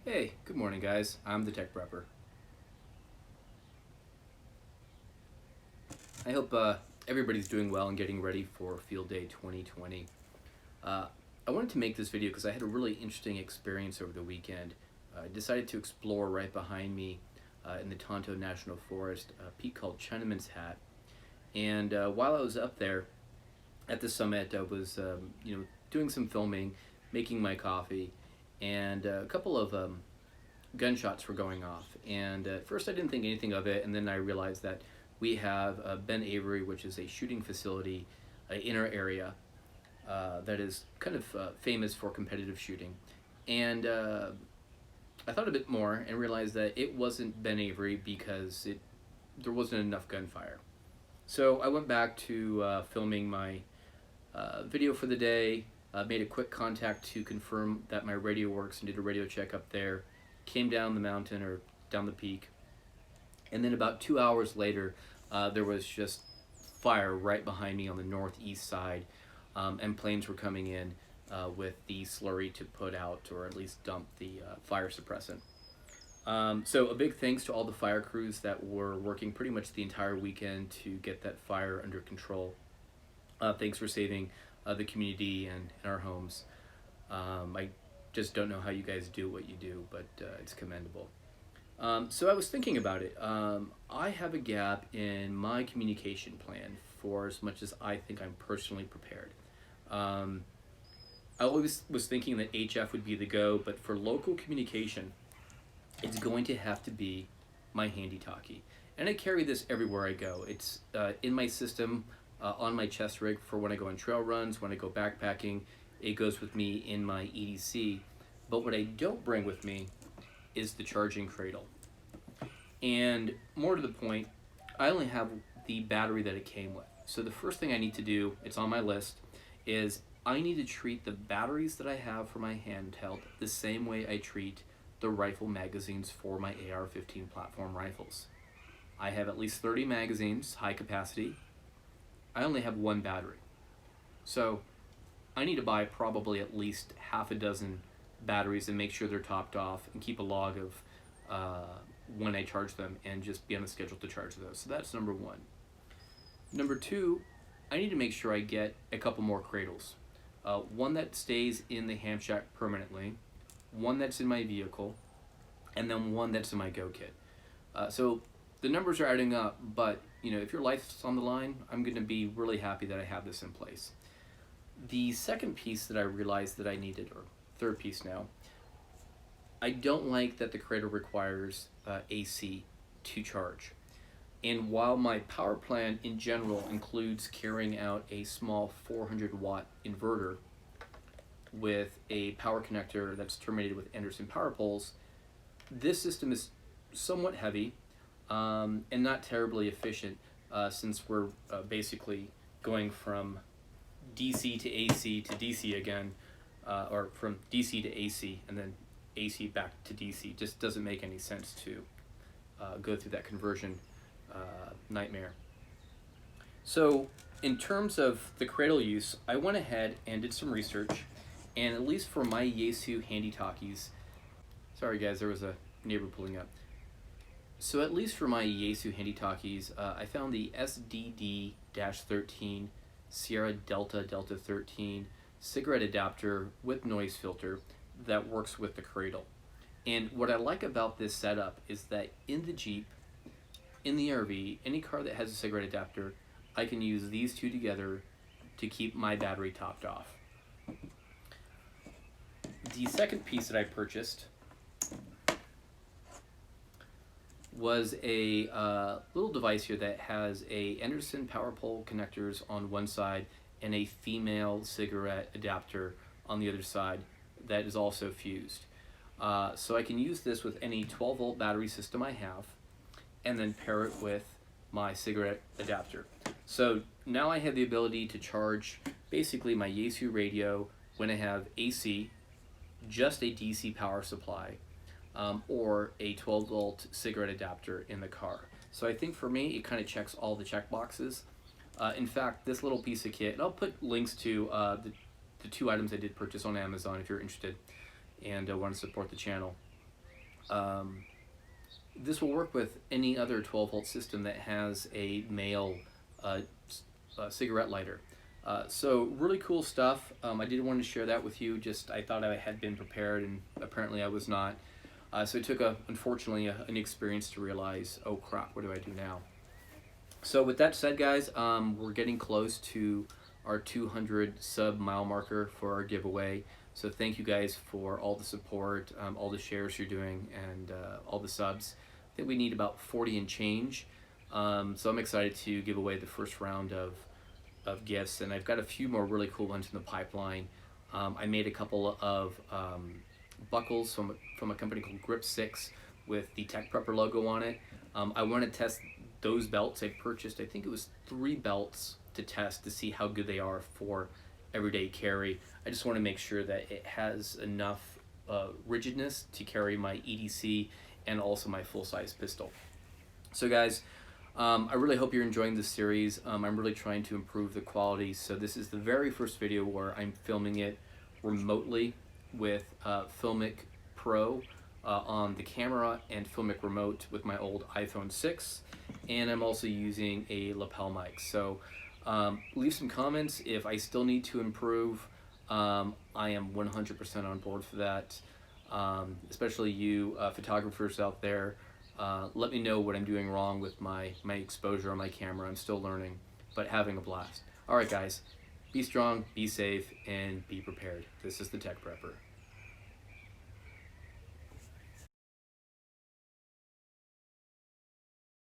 Hey, good morning guys. I'm the Tech Prepper. I hope everybody's doing well and getting ready for Field Day 2020. I wanted to make this video because I had a really interesting experience over the weekend. I decided to explore right behind me in the Tonto National Forest a peak called Chinaman's Hat. And while I was up there at the summit, I was doing some filming, making my coffee, and a couple of gunshots were going off. And at first I didn't think anything of it, and then I realized that we have Ben Avery, which is a shooting facility in our area that is kind of famous for competitive shooting. And I thought a bit more and realized that it wasn't Ben Avery because there wasn't enough gunfire. So I went back to filming my video for the day, made a quick contact to confirm that my radio works and did a radio check up there, came down the mountain or down the peak, and then about 2 hours later there was just fire right behind me on the northeast side, and planes were coming in with the slurry to put out or at least dump the fire suppressant. So a big thanks to all the fire crews that were working pretty much the entire weekend to get that fire under control. Thanks for saving the community and our homes. I just don't know how you guys do what you do, but it's commendable. So I was thinking about it. I have a gap in my communication plan for as much as I think I'm personally prepared. I always was thinking that HF would be the go, but for local communication, it's going to have to be my handy talkie. And I carry this everywhere I go. It's in my system, on my chest rig for when I go on trail runs, when I go backpacking. It goes with me in my EDC. But what I don't bring with me is the charging cradle. And more to the point, I only have the battery that it came with. So the first thing I need to do, it's on my list, is I need to treat the batteries that I have for my handheld the same way I treat the rifle magazines for my AR-15 platform rifles. I have at least 30 magazines, high capacity. I only have one battery. So I need to buy probably at least half a dozen batteries and make sure they're topped off and keep a log of when I charge them and just be on the schedule to charge those. So that's number one. Number two, I need to make sure I get a couple more cradles. One that stays in the ham shack permanently, one that's in my vehicle, and then one that's in my go kit. So the numbers are adding up, but if your life's on the line, I'm going to be really happy that I have this in place. The second piece that I realized that I needed, or third piece now, I don't like that the cradle requires AC to charge. And while my power plan in general includes carrying out a small 400 watt inverter with a power connector that's terminated with Anderson power poles, this system is somewhat heavy and not terribly efficient since we're basically going from DC to AC to DC again, or from DC to AC and then AC back to DC. Just doesn't make any sense to go through that conversion nightmare. So in terms of the cradle use, I went ahead and did some research, and at least for my Yaesu handy talkies, sorry guys, there was a neighbor pulling up. So at least for my Yaesu handy talkies, I found the SDD-13 Sierra Delta 13 cigarette adapter with noise filter that works with the cradle. And what I like about this setup is that in the Jeep, in the RV, any car that has a cigarette adapter, I can use these two together to keep my battery topped off. The second piece that I purchased was a little device here that has a Anderson power pole connectors on one side and a female cigarette adapter on the other side that is also fused. So I can use this with any 12 volt battery system I have and then pair it with my cigarette adapter. So now I have the ability to charge basically my Yaesu radio when I have AC, just a DC power supply, or a 12 volt cigarette adapter in the car. So I think for me, it kind of checks all the check boxes. In fact, this little piece of kit, and I'll put links to the two items I did purchase on Amazon if you're interested and want to support the channel. This will work with any other 12-volt system that has a male uh, cigarette lighter. So really cool stuff. I did want to share that with you. Just I thought I had been prepared, and apparently I was not. So it took, unfortunately, an experience to realize, oh crap, what do I do now? So with that said, guys, we're getting close to our 200 sub mile marker for our giveaway. So thank you guys for all the support, all the shares you're doing, and all the subs. I think we need about 40 and change. So I'm excited to give away the first round of gifts, and I've got a few more really cool ones in the pipeline. I made a couple of buckles from a company called Grip 6 with the Tech Prepper logo on it. I want to test those belts. I purchased, I think it was 3 belts to test to see how good they are for everyday carry. I just want to make sure that it has enough rigidness to carry my EDC and also my full-size pistol. So guys, I really hope you're enjoying this series. I'm really trying to improve the quality. So this is the very first video where I'm filming it remotely with Filmic Pro on the camera and Filmic Remote with my old iPhone 6. And I'm also using a lapel mic. So leave some comments if I still need to improve. I am 100% on board for that. Especially you photographers out there. Let me know what I'm doing wrong with my exposure on my camera. I'm still learning, but having a blast. All right, guys, be strong, be safe, and be prepared. This is the Tech Prepper.